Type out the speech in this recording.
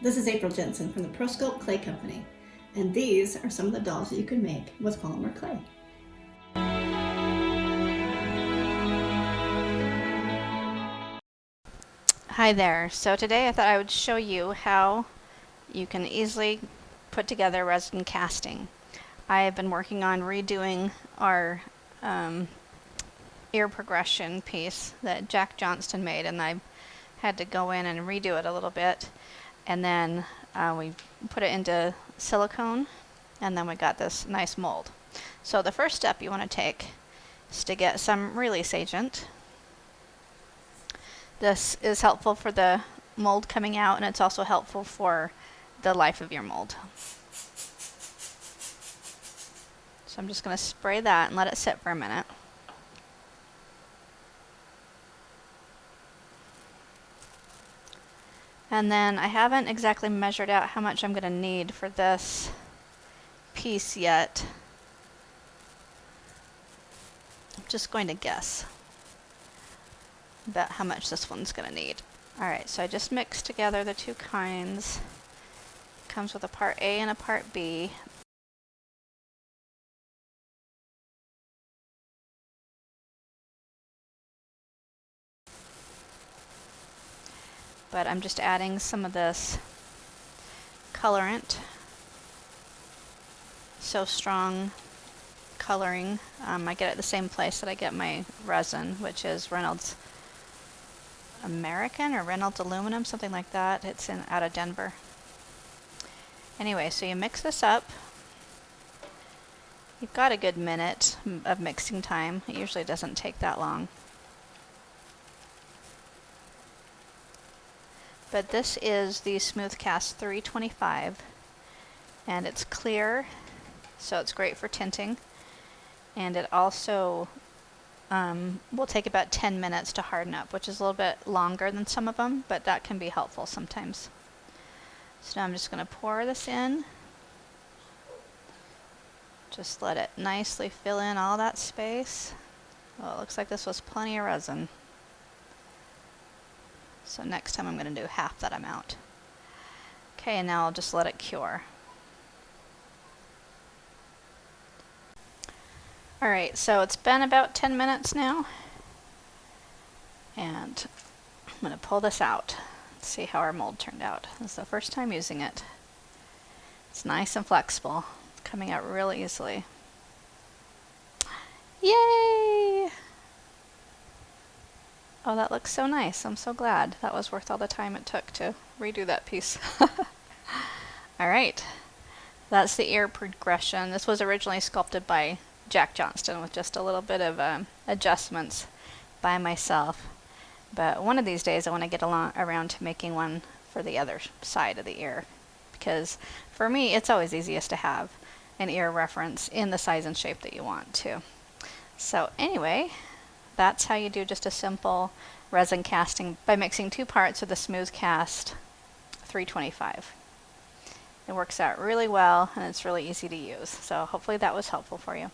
This is April Jensen from the ProSculpt Clay Company, and these are some of the dolls that you can make with polymer clay. Hi there. So today I thought I would show you how you can easily put together resin casting. I have been working on redoing our ear progression piece that Jack Johnston made, and I had to go in and redo it a little bit, and then we put it into silicone, and then we got this nice mold. So the first step you want to take is to get some release agent. This is helpful for the mold coming out, and it's also helpful for the life of your mold. So I'm just going to spray that and let it sit for a minute. And then I haven't exactly measured out how much I'm going to need for this piece yet. I'm just going to guess about how much this one's going to need. Alright, so I just mixed together the two kinds. Comes with a part A and a part B. But I'm just adding some of this colorant. So Strong coloring. I get it at the same place that I get my resin, which is Reynolds American or Reynolds Aluminum, something like that. It's out of Denver. Anyway, so you mix this up. You've got a good minute of mixing time. It usually doesn't take that long. But this is the Smooth Cast 325, and it's clear, so it's great for tinting. And it also will take about 10 minutes to harden up, which is a little bit longer than some of them, but that can be helpful sometimes. So now I'm just going to pour this in. Just let it nicely fill in all that space. Well, it looks like this was plenty of resin. So next time I'm going to do half that amount. Okay, and now I'll just let it cure. Alright, so it's been about 10 minutes now. And I'm going to pull this out. Let's see how our mold turned out. This is the first time using it. It's nice and flexible. It's coming out really easily. Yay! Oh, that looks so nice. I'm so glad. That was worth all the time it took to redo that piece. Alright, that's the ear progression. This was originally sculpted by Jack Johnston with just a little bit of adjustments by myself. But one of these days I want to get around to making one for the other side of the ear. Because for me, it's always easiest to have an ear reference in the size and shape that you want to. So anyway, that's how you do just a simple resin casting by mixing two parts of the Smooth Cast 325. It works out really well, and it's really easy to use. So hopefully that was helpful for you.